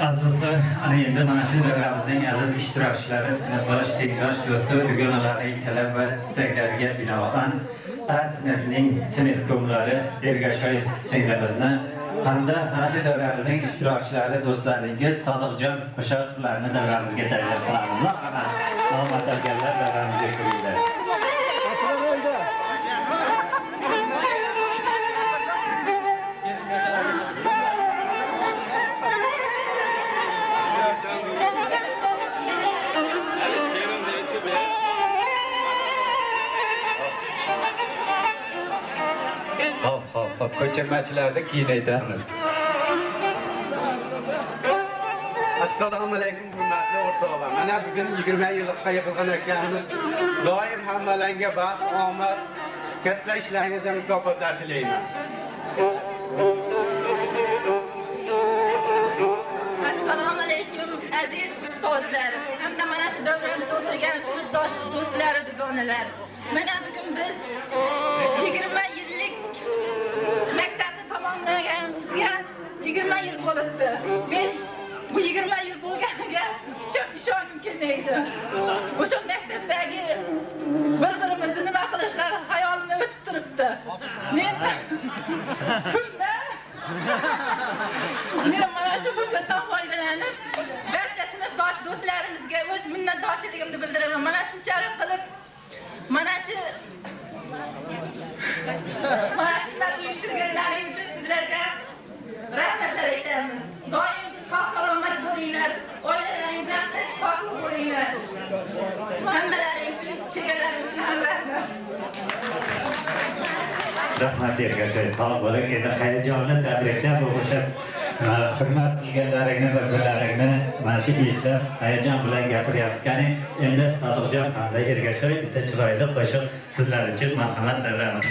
Azizlar, ana endi mana shu davramizning aziz ishtirokchilari, sinfdosh, tengdosh, do'sti, dugonalarining talab va istaklariga binoan sinfning sinf ko'mlari Ergashoy singlimizni hamda mana shu davramizning ishtirokchilari, do'stlaringiz Sodiqjon Qo'shoqlarni davramizga taklif qilamiz. Omad kelganlar davramizga kiringlar. Hop, ko'chirmachilarda keyin aytamiz. Assalomu alaykum hurmatli o'rtoqlar. Mana bugun 20 yillikqa yig'ilgan ekanmiz. Doim hammalarga baxt, omad, katta ishlaringizga mukofotlar tilayman. Assalomu alaykum aziz ustozlar. Hamda mana shu davramizda o'tirgan sinfdosh do'stlar, dugonalar. Mana bugun biz 20 yillik maktabni tamomlaganiga 20 yil bo'libdi. Men bu 20 yil bo'lganiga ishonchim kelmaydi. O'sha maktabdagi bir-birimizni nima qilishlari hayolimdan o'tib turibdi. Men men mana shu fursatdan foydalanib barcha sinfdosh do'stlarimizga o'z minnatdorchiligimni bildiraman. Mana shunchalik qilib mana shu uyushtirganlaring uchun sizlarga rahmatlar aytamiz. Doim sog' salomat bo'linglar, oilalaring bilan tinch totib bo'linglar. Hammalaring uchun, kelganlaring uchun ham rahmat. Rahmat Ergashoy, sog' bo'ling. Endi hayajonli tabriklar bo'lishasiz. Hurmat qilganlaringni va birlaringni mana shu eslab hayajon bilan gapiryaptikaning endi Sodiqjon hamda Ergashoy bitta chiroyli qo'shiq sizlar uchun marhamat davramiz.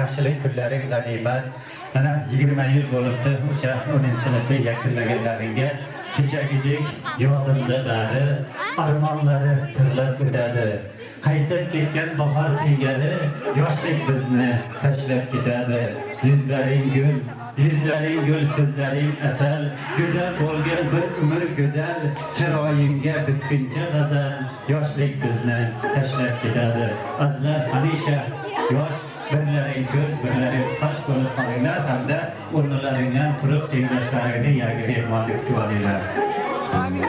yaxshilik kunlaring g'animat. Mana 20 yil bo'libdi o'sha 10-sinfda yakunlaganlaringga kechagidek yodimda bari armonlari tirlab o'tadi. Qaytib ketgan bahor singari yoshlik bizni tashlab ketadi. Yuzlaring gul, so'zlaring asal, go'zal bo'lgan bir umr go'zal, chiroyingga bitguncha g'azal, yoshlik bizni tashlab ketadi. Azlar hamisha yosh, birlaring ko'z, birlaring qosh bo'lib qolinglar hamda o'rnlaringdan turib tengdoshlaringni yangi mehmonni kutib olinglar. Amin.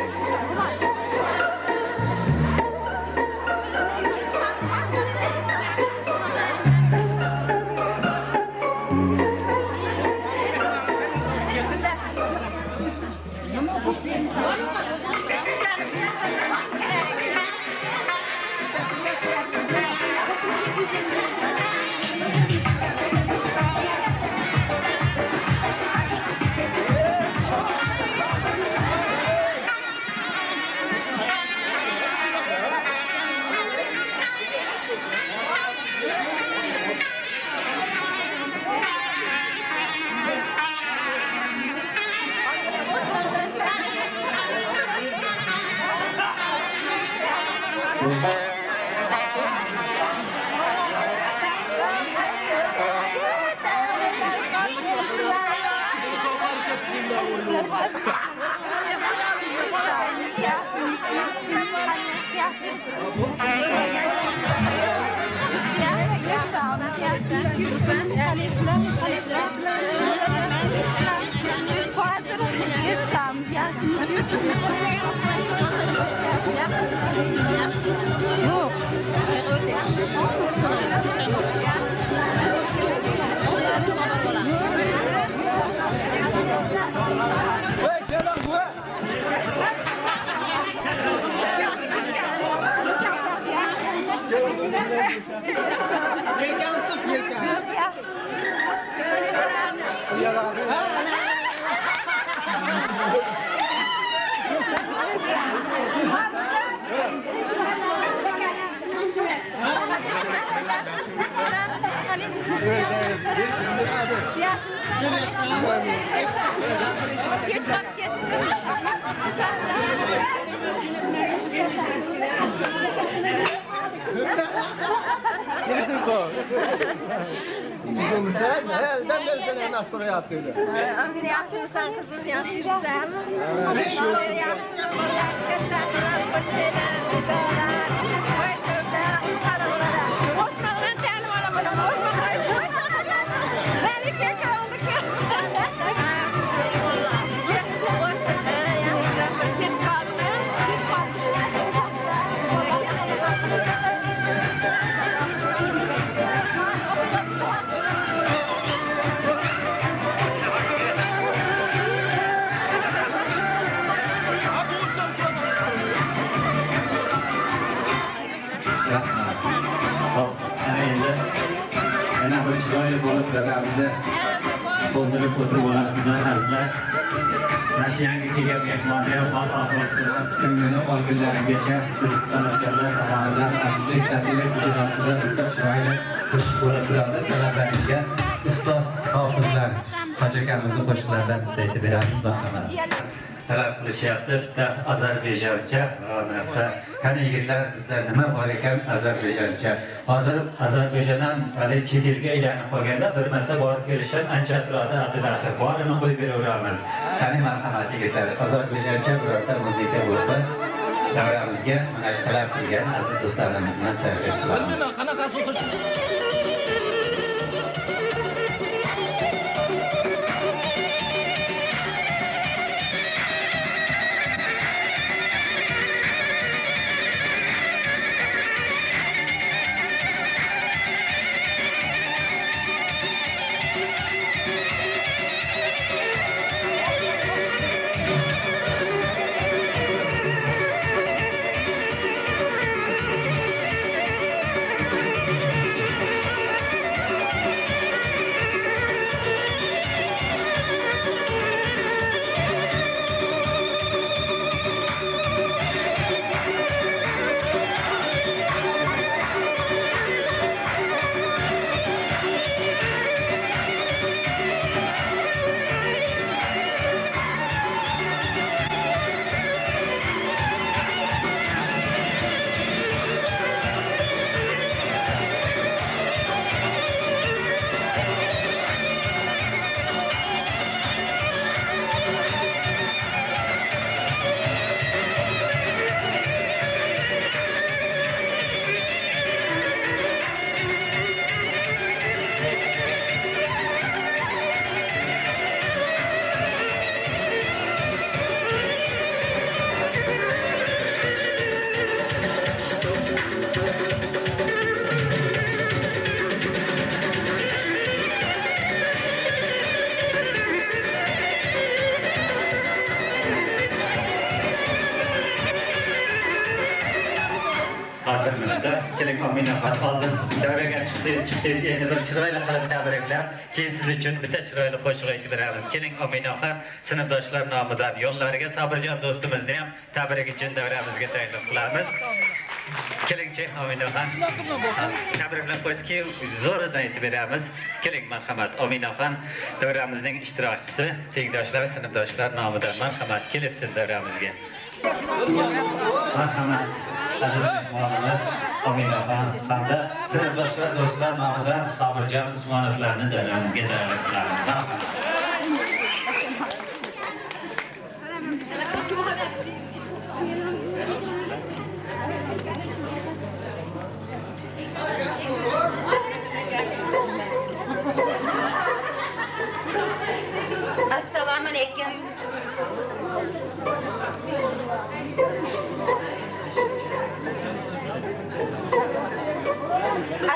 Yaxşısan kızım, yaxşısan. Bize bozdurup oturup olasınlar hazırlar. Naşı yangi kelgan mehmonlar bol ahvosida ko'ngli olgunlar geçer. Biz sanatkarlar tomonidan azizlik shakli ijrosida bitta chiroyli qo'shiq bo'lib turadi. Talabalarga ustoz hofizlar Hoji akamizni qo'shiqlaridan aytib beramiz marhamat. Talab qilishyapti bitta ozarbayjoncha narsa. Qani yigitlar bizda nima bor ekan ozarbayjoncha? Hozir Ozarbayjondan hali chet elga aylanib qolganda bir marta borib kelishdan ancha turadi atilati. Borini qo'yib beraveramiz. Qani marhamat yigitlar, ozarbayjoncha birorta muzika bo'lsa davramizga mana shu talab qilgan aziz do'stlarimizni taklif qilamiz. da keling Ominaxon oldin davraga chiqdingiz endi bir chiroyli qilib tabriklab keyin siz uchun bitta chiroyli qo'shiq aytdiramiz. Keling Ominaxon sinfdoshlar nomidan yo'llariga Sobirjon do'stimizni ham tabrik uchun davramizga taklif qilamiz. Kelingchi Ominaxon tabriklar qo'yishki zo'ridan aytib beramiz. Keling marhamat Ominaxon davramizning ishtirokchisi tengdoshlar sinfdoshlar nomidan marhamat kelsin davramizga. Marhamat aziz mehmonimiz Ominaxon hamda sinfdoshlar do'stlar nomidan Sobirjon Usmonovlarni davramizga taklif qilamiz. Marhamat. Assalomu alaykum.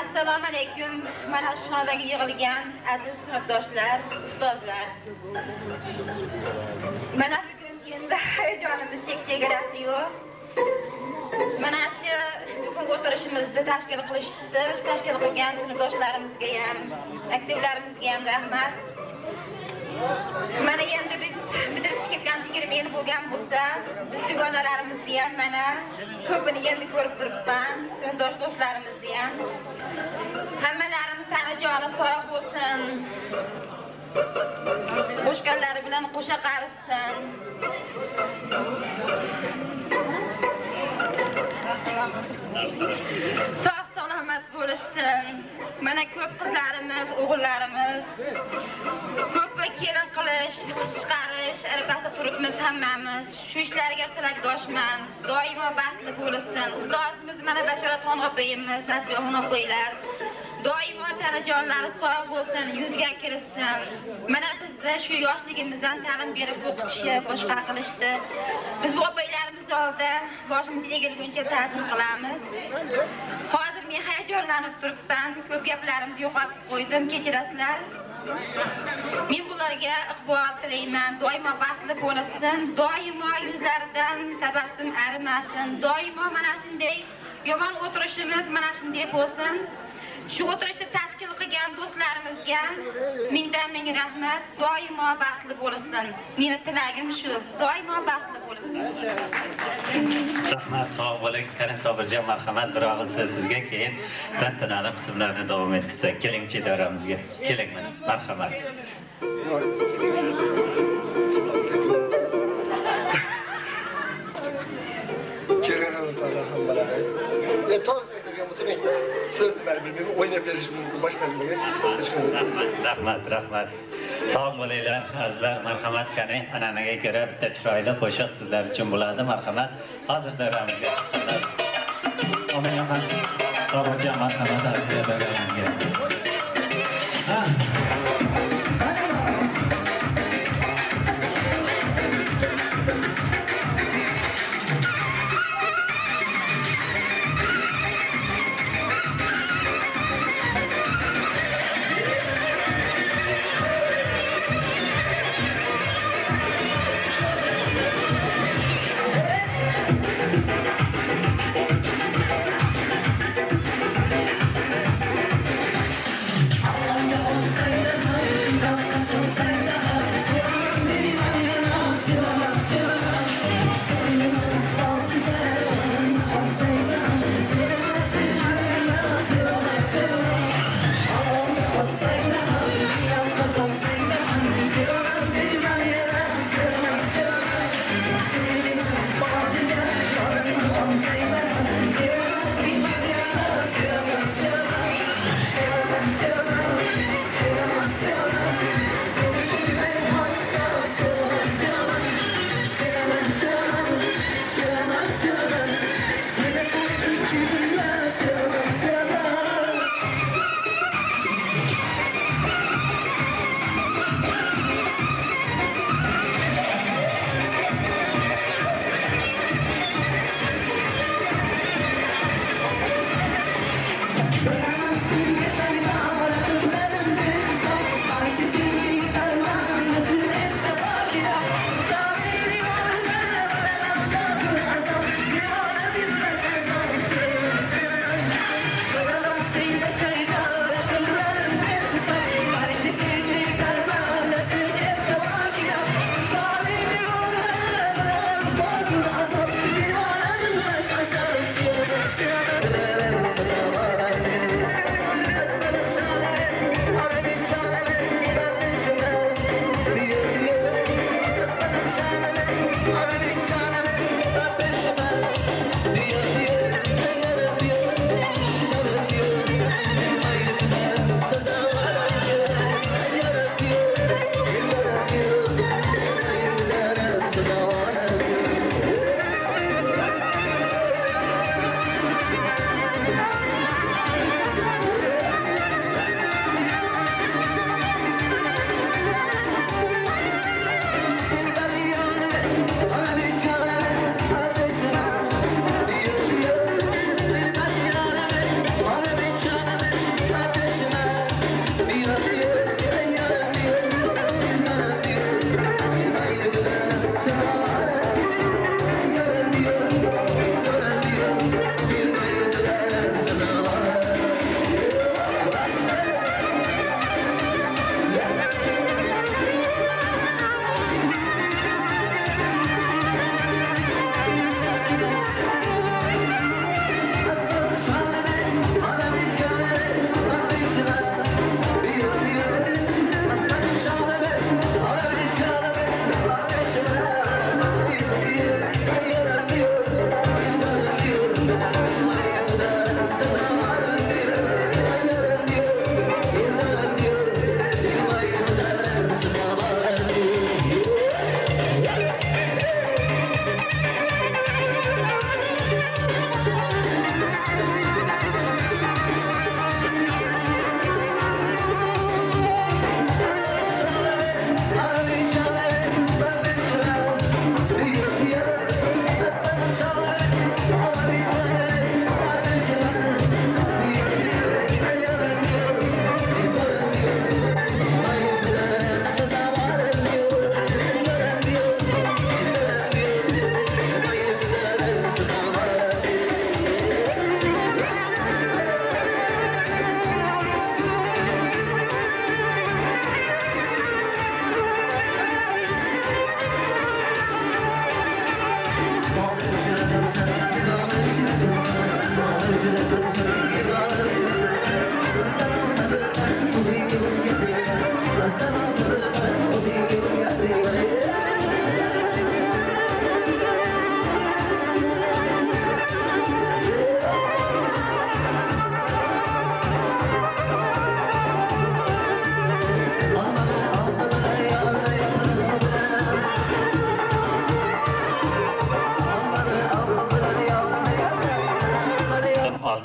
Assalomu alaykum. Mana shu xonadagi yig'ilgan aziz sinfdoshlar, ustozlar. Mana bugun endi hayajonimiz chek-chegarasi yo'q. Mana shu bugun o'tirishimizni tashkil qilishdi. Tashkil qilgan sinfdoshlarimizga ham, aktivlarimizga ham rahmat. Mana endi biz bitirib ketgan 20 yil bo'lgan bo'lsa, biz dugonalarimizni ham mana ko'pini endi ko'rib turibman, sinfdosh do'stlarimizni ham. Hammalarini tana joni sog' bo'lsin. Qo'shganlari bilan qo'sha qarishsin. Sog' salomat bo'lsin. Mana ko'p qizlarimiz, o'g'illarimiz ko'p kelin qilish, qiz chiqarish arafasida turibmiz hammamiz. Shu ishlarga tilakdoshman. Doimo baxtli bo'lsin. Ustozimiz mana Bashoratxon opayimiz, Nasibaxon opaylar doimo tanajonlari sog' bo'lsin, yuzga kirsin. Mana bizda shu yoshligimizdan ta'lim berib o'qitishib, boshqa qilishdi. Biz bu opaylarimiz oldida boshimiz egilguncha ta'zim qilamiz. Hozir men hayajonlanib turibman. Ko'p gaplarimni yo'qotib qo'ydim, kechirasizlar. Men bularga iqbol tilayman. Doimo baxtli bo'lsin, doimo yuzlaridan tabassum arimasin. Doimo mana shunday yomon o'tirishimiz mana shunday bo'lsin. Shu o'tirishda tashkil qilgan do'stlarimizga mingdan-ming rahmat. Doimo baxtli bo'lsin. Meni tilagim shu. Doimo baxtli bo'lsin. Rahmat, sog' bo'ling. Qani Sobirjon marhamat, bir og'iz so'z sizga, keyin tantanali qismlarni davom etkizsak. Kelingchi davramizga. Keling mana. Marhamat. Keraklarni ta'ala hammalari. To'g'risi aytgan bo'lsa men so'zni bir-birini o'ynab berish mumkin, boshqa nimaga hech qanday. Rahmat. Sog' bo'linglar, azizlar, marhamat qani. An'anaga ko'ra bitta chiroyli qo'shiq sizlar uchun bo'ladi. Marhamat. Hozir davramizga chiqdilar. Ominaxon, Sobirjon marhamat, azizlar davramizga.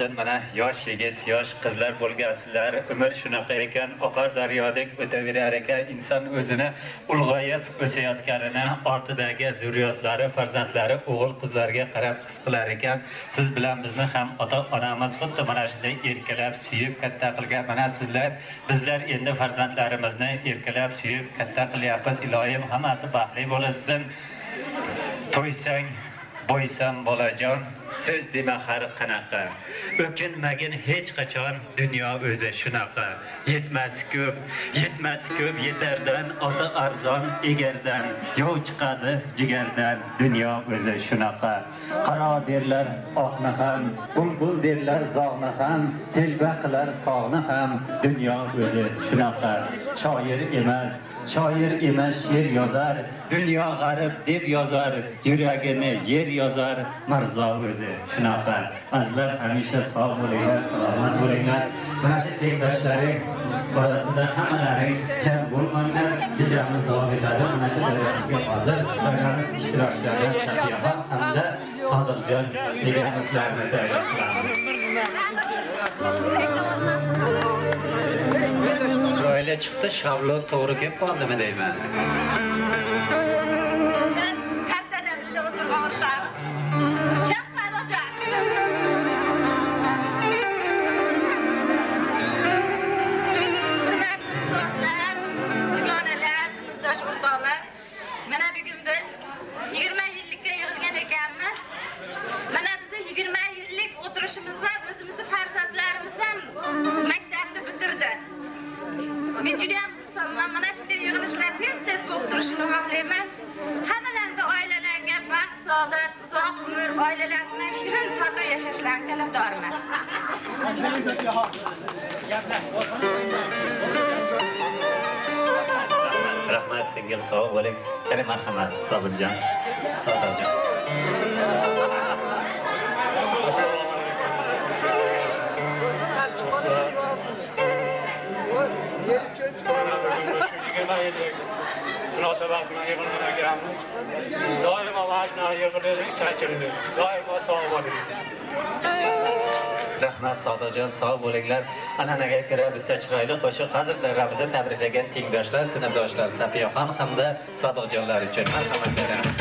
oldin mana yosh yigit, yosh qizlar bo'lgansizlar. Umr shunaqa ekan, oqar daryodek o'taverar ekan. Inson o'zini ulg'ayib o'sayotganini ortidagi zurriyotlari, farzandlari, o'g'il qizlarga qarab his qilar ekan. Siz bilan bizni ham ota-onamiz xuddi mana shunday erkalab, suyib katta qilgan. Mana sizlar, bizlar endi farzandlarimizni erkalab, suyib katta qilyapmiz. Ilohim hammasi baxtli bo'lsin. To'ysang, bo'ysam bolajon, siz dema har qanaqa. O'kinmagin hech qachon, dunyo o'zi shunaqa. Yetmas ko'p yetardan, ota arzon egardan, yov chiqadi jigardan, dunyo o'zi shunaqa. Qaro derlar oqni ham, bulbul derlar zog'ni ham, telba qilar sog'ni ham, dunyo o'zi shunaqa. Shoir emas, she'r yozar, dunyo g'arib deb yozar, yuragini yer yozar, Mirzo o'zi shunaqa. Azizlar, hamisha sog' bo'linglar, salomat bo'linglar. Mana shu tengdoshlaring orasida hammalaring kam bo'lmanglar. Kechamiz davom etadi. Mana shu davrasga hozir barchamiz ishtirokchilardan Safiyaxon hamda Sodiqjon Egamovlarni tayyor qilamiz. Oila chiqdi, shavlon to'g'ri kelib qoldimi deyman. Mana bugun biz 20 yillikka yig'ilgan ekanmiz. Mana biz 20 yillik o'tirishimizda o'zimizni farzandlarimiz ham maktabni bitirdi. Men juda ham xursandman. Mana shunday yig'ilishlar tez-tez bo'lib turishini xohlayman. Hammalarga oilalarga baxt, saodat, uzoq umr, oilalar bilan shirin totuv yashashlarini talabdorman. Rahmat, singil sog' bo'ling. Yana marhamat, Sobirjon, Sodiqjon. Munosabat bilan yig'ilgan ekanmiz. Doimo vaqtni yig'ilib, chaqirdik. Doimo sog' bo'ling. Rahmat, Sodiqjon, sog' bo'linglar. An'anaga ko'ra bitta chiroyli qo'shiq hozir davramizni tabriklagan tengdoshlar, sinfdoshlar Safiyaxon hamda Sodiqjonlar uchun marhamat beramiz.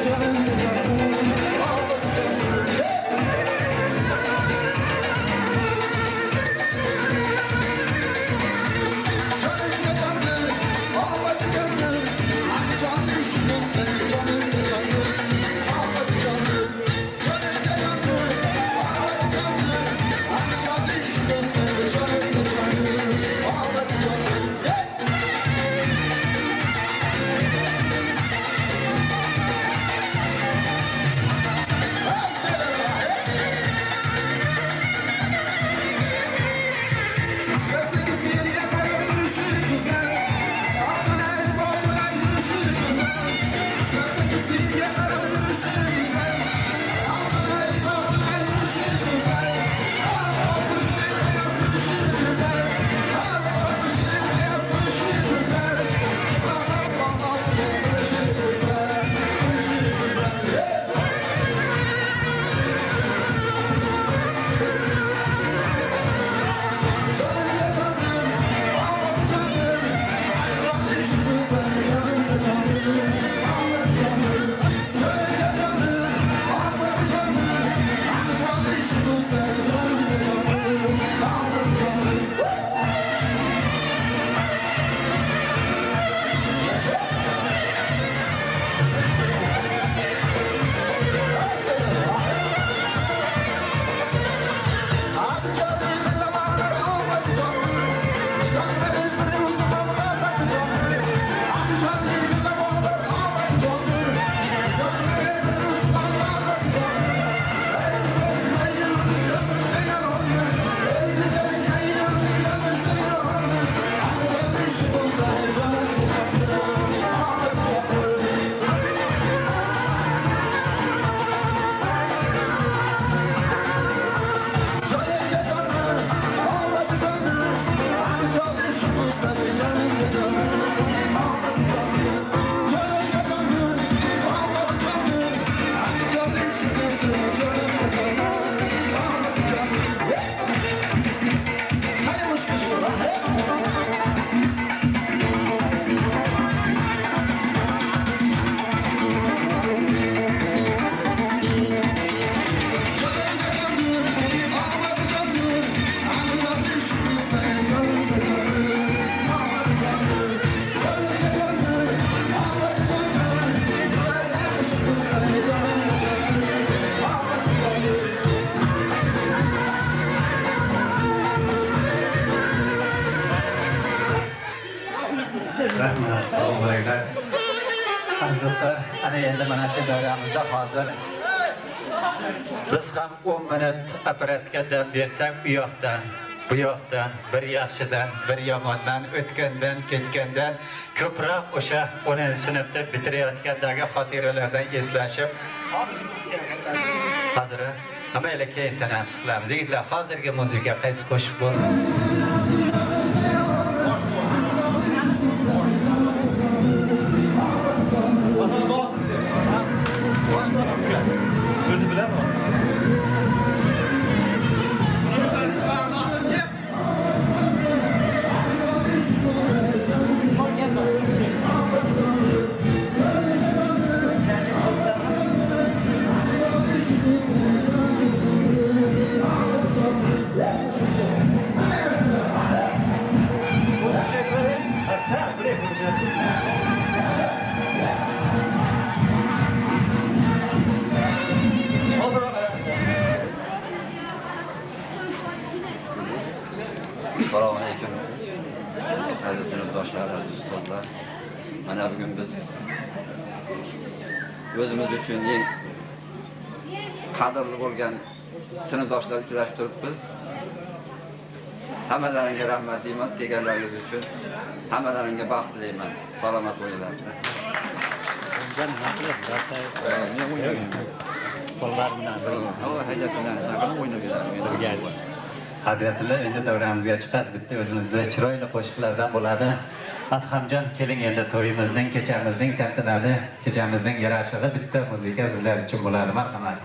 Just bo'linglar. Aziz do'stlar, ana endi mana shu davramizda hozir biz ham 10 minut apparatga dam bersak, bu yoqdan, bir yaxshidan, bir yomondan, o'tgandan, ketgandan ko'proq o'sha 10-sinfda bitirayotgandagi xotiralardan eslashib, hozir mayli keyin tanamiz qilamiz. Yigitlar, hozirgi muzika qaysi qo'shiq bo'ldi? Assalomu alaykum. Aziz sinfdoshlar, aziz ustozlar. Mana bugun biz o'zimiz uchun eng qadrli bo'lgan sinfdoshlar uchrashib turibmiz. Hammalaringga rahmat deymiz kelganlaringiz uchun. Hammalaringga baxt tilayman. Salomat bo'linglar. Hadiyatlar endi davramizga chiqamiz. Bitta o'zimizda chiroyli qo'shiqlardan bo'ladi. Adhamjon, keling endi to'yimizning, kechamizning tantanali, kechamizning yarashig'i bitta muzika sizlar uchun bo'ladi. Marhamat.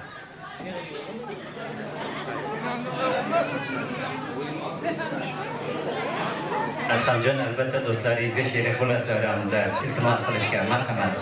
Adhamjon, albatta do'stlaringizga sherik bo'lasiz davramizda iltimos qilishgan. Marhamat.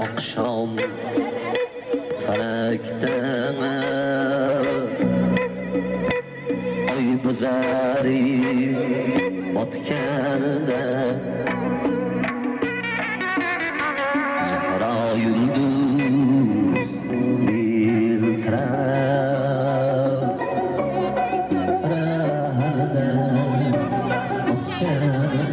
Oqshom falakdan oy buzari botganida Zahra yulduz filtrab rahdan botganida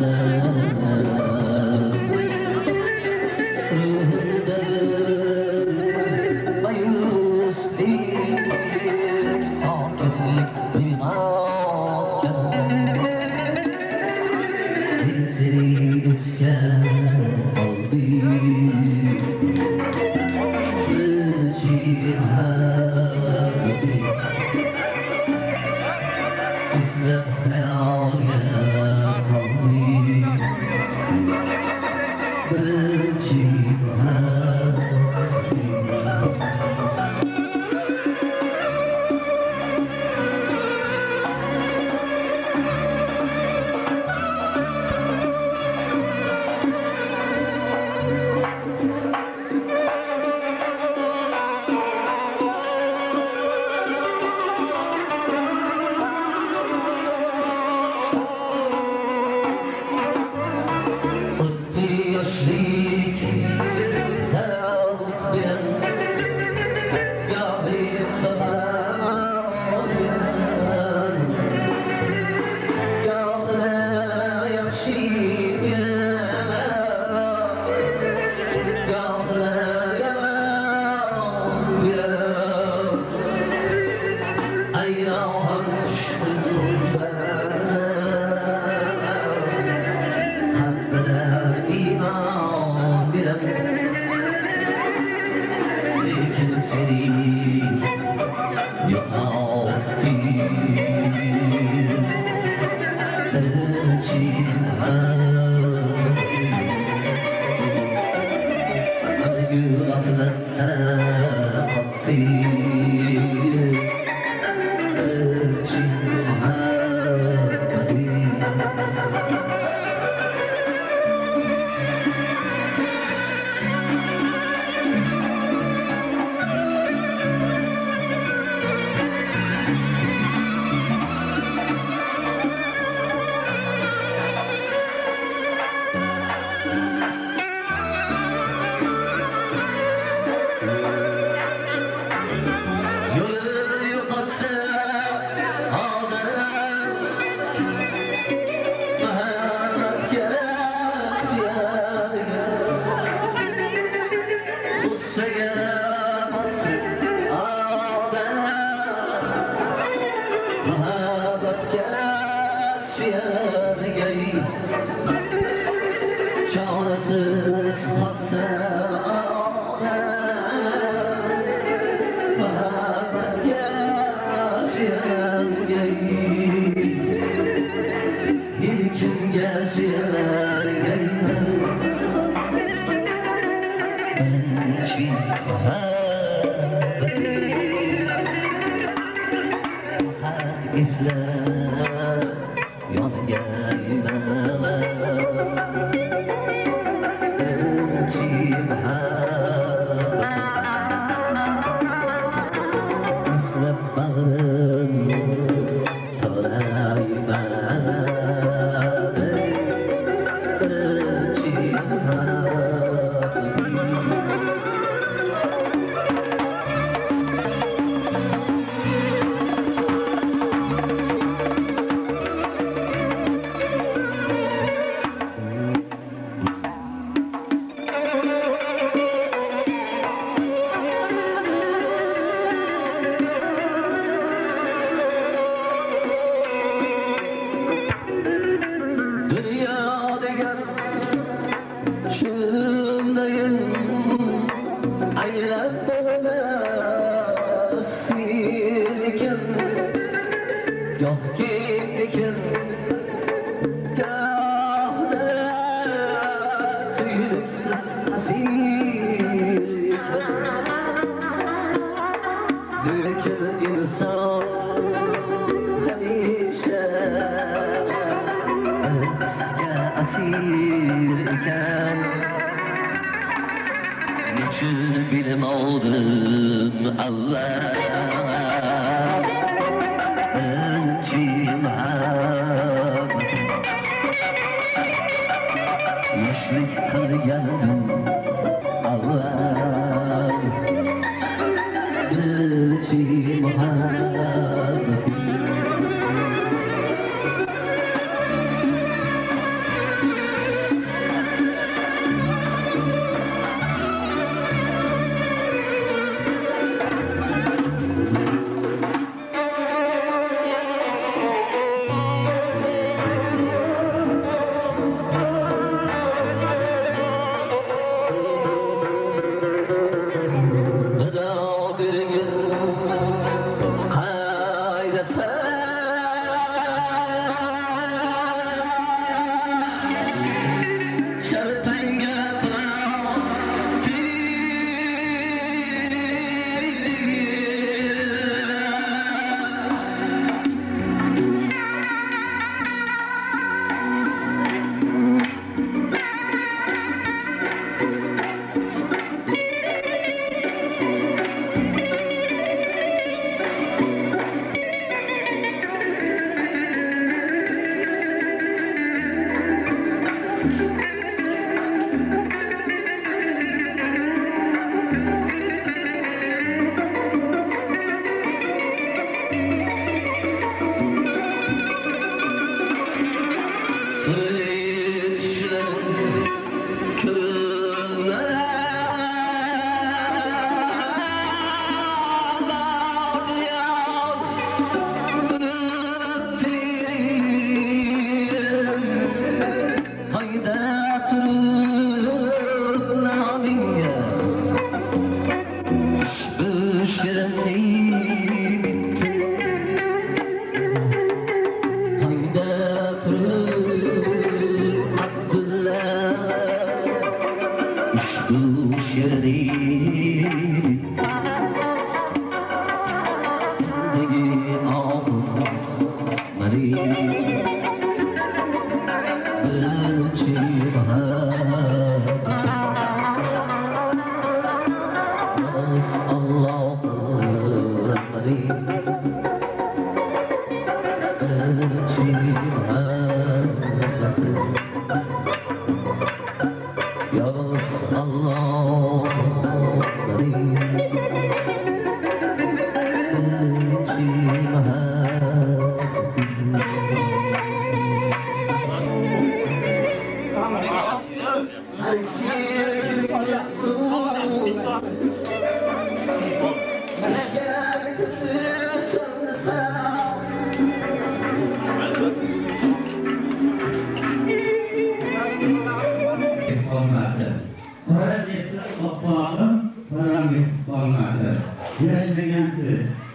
seni iskan oldi Cihanı izlep hayalga kaldı Bir cihanı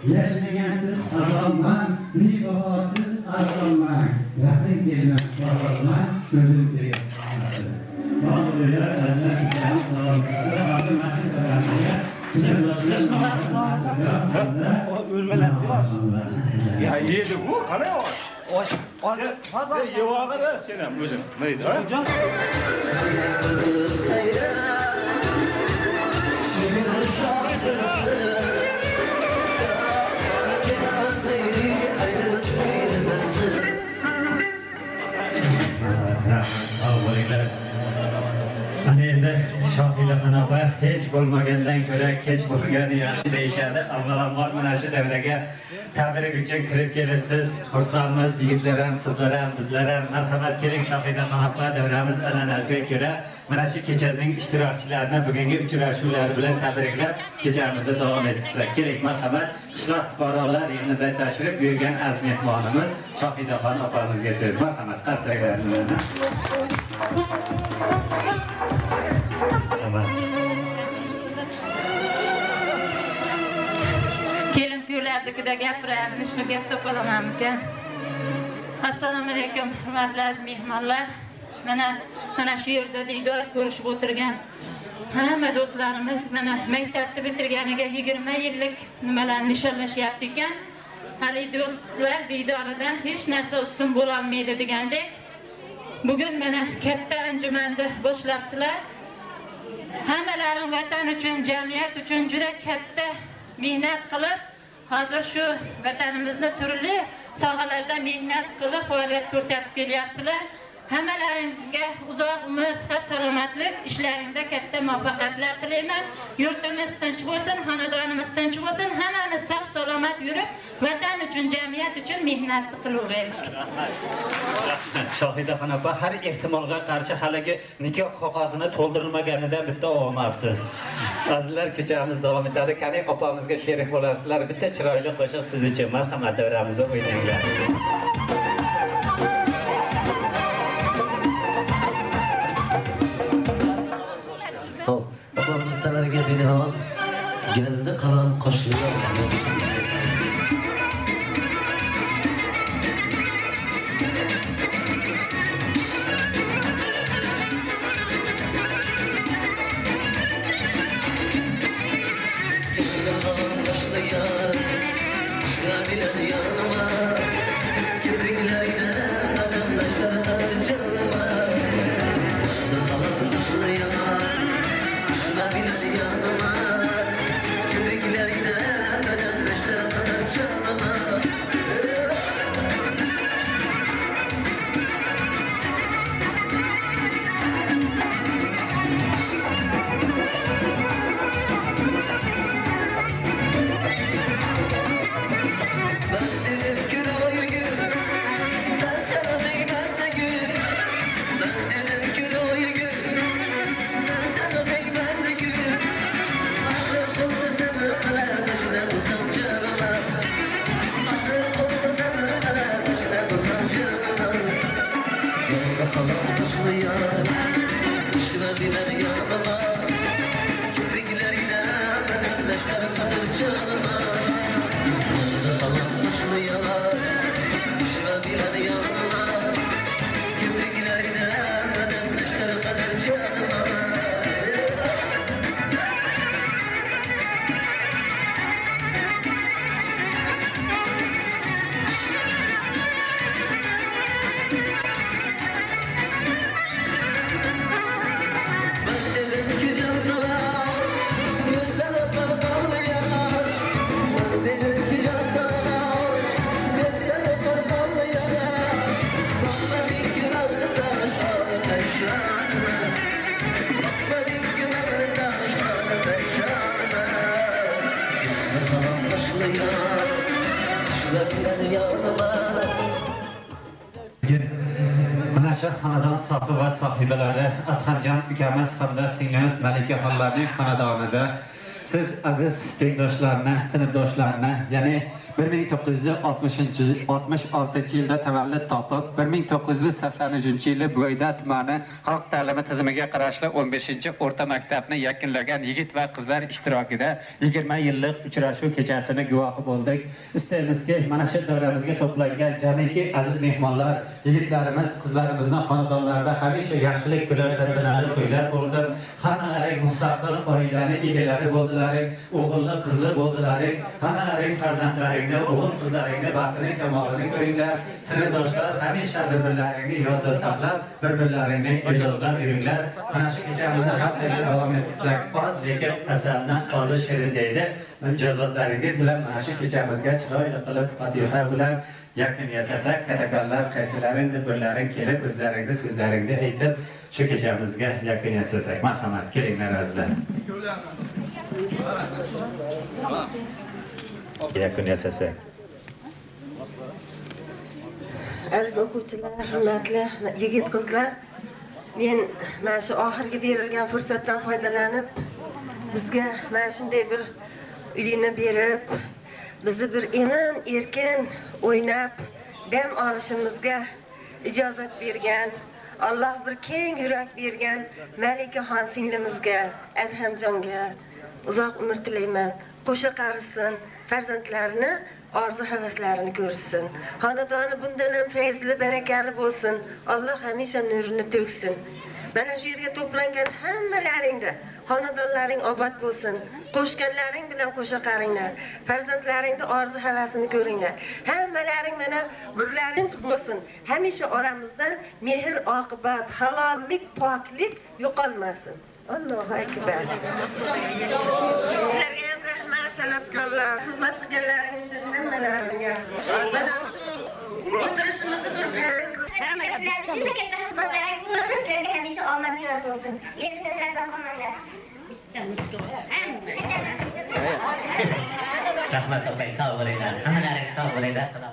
Yaşamayansız azalman, bir babasız azalman, rahmet gelmez azalman, gözüm geliyor. Sağ olun, azlar kitlerim, sağ olun. Bazı maçın kazanmaya, Ya yedi bu, hani o? Sen yuvağa da senem özüm. Neydi ha? Hani endi Shohila anaqa hech bo'lmagandan ko'ra kech bo'lgani yaxshi deyishadi. Avvalambor mana shu davraga tabrik uchun kirib kelasiz. Xursandmiz, yigitlar ham, qizlar ham, bizlar ham. Marhamat keling Shohila anaqa davramiz an'anasiga ko'ra mana shu kechaning ishtirokchilarini bugungi uchrashuvlar bilan tabriklab kechamizni davom ettirsak. Keling, marhamat. Qishloq fuqarolar yig'inida tashrif buyurgan aziz mehmonimiz Shohidaxon opamizga so'z. Marhamat, qarsaklarni. Kelin kuylardikida gapiramiz, shu gap to'polamamikan. Assalomu alaykum, hurmatli aziz mehmonlar. Mana shu yerda diydor ko'rishib o'tirgan hamma do'stlarimiz mana maktabni bitirganiga 20 yillik nimalarni nishonlashyapti ekan. Hali do'stlar diydoridan hech narsa ustun bo'la olmaydi degandek. Bugun mana katta anjumanni boshlabsizlar. Hammalaring vatan uchun, jamiyat uchun juda katta mehnat qilib, hozir shu vatanimizni turli sohalarda mehnat qilib faoliyat ko'rsatib kelyapsizlar. Hammalaringizga uzoq umr, sihat, salomatlik, ishlaringizda katta muvaffaqiyatlar tilayman. Yurtimiz tinch bo'lsin, xonadonimiz tinch bo'lsin, hammamiz sog' salomat yurib, vatan uchun, jamiyat uchun mehnat qilaveraylik. Shohidaxon opa, har ehtimolga qarshi haligi nikoh qog'ozini to'ldirilmaganidan bitta olmabsiz. Azizlar, kechamiz davom etadi. Qani opamizga sherik bo'lasizlar. Bitta chiroyli qo'shiq siz uchun. Marhamat, davramizda o'ynanglar. Hop, opamiz talabiga binoan geldi kalan qo'shilgan. Mana shu xonadon sohibi va sohibalari Adhamjon ukamiz hamda singlimiz Malika xonlarning xonadonida siz aziz tengdoshlarni, sinfdoshlarni, ya'ni 1966-yilda tavallud topib, 1983-yili Bo'yda tumani xalq ta'limi tizimiga qarashli 15-o'rta maktabni yakunlagan yigit va qizlar ishtirokida 20 yillik uchrashuv kechasini guvohi bo'ldik. Istaymizki, mana shu davramizga to'plangan jamiki aziz mehmonlar, yigitlarimiz, qizlarimizning xonadonlarida hamisha yaxshilik kular, tantanali to'ylar bo'lsin. Hammalaring mustaqil oilaning egalari bo'ldilaring, o'g'illi qizli bo'ldilaring, hammalaring farzandlaringni, o'g'il qizlaringni baxtini kamolini ko'ringlar. Sinfdoshlar hamisha bir-birlaringni yodda saqlab, bir-birlaringni e'zozlab yuringlar. Mana shu kechamizni qanday davom ettirsak, oz lekin asaldan ozi shirin deydi. Mijozlaringiz bilan mana shu kechamizga chiroyli qilib Fatiha bilan yakun yasasak, katakanlar qaysilaring birlaring kelib o'zlaringni so'zlaringni aytib shu kechamizga yakun yasasak. Marhamat, kelinglar azizlar. Yakun yasasak. Aziz o'quvchilar, hurmatli yigit qizlar, men mana shu oxirgi berilgan fursatdan foydalanib, bizga mana shunday bir uyni berib, bizni bir emin, erkin o'ynab, dam olishimizga ijozat bergan, Alloh bir keng yurak bergan Malikaxon singlimizga, Adhamjonga uzoq umr tilayman. Qo'sha qarisin, farzandlarini orzu havaslarini ko'rsin. Xonadoni bundan ham fayzli, barakali bo'lsin. Alloh hamisha nurini to'ksin. Mana shu yerga to'plangan hammalaringda xonadonlaring obod bo'lsin. Qo'shganlaring bilan qo'sha qaringlar. Farzandlaringni orzu havasini ko'ringlar. Hammalaring mana birlaring bo'lsin. Hamisha oramizdan mehr, oqibat, halollik, poklik yo'qolmasin. Allohu akbar. Sizlarga ham rahmat, san'atkorlar, xizmat qilganlaring uchun hammalaringga. O'tirishimizni bir Sizlar uchun katta xizmatlaringiz bo'lsin. Sizlarga hamisha omadli yor bo'lsin. Yerinizlardan qolmanglar. Rahmat opay, sog' bo'linglar. Hammalaring sog' bo'linglar.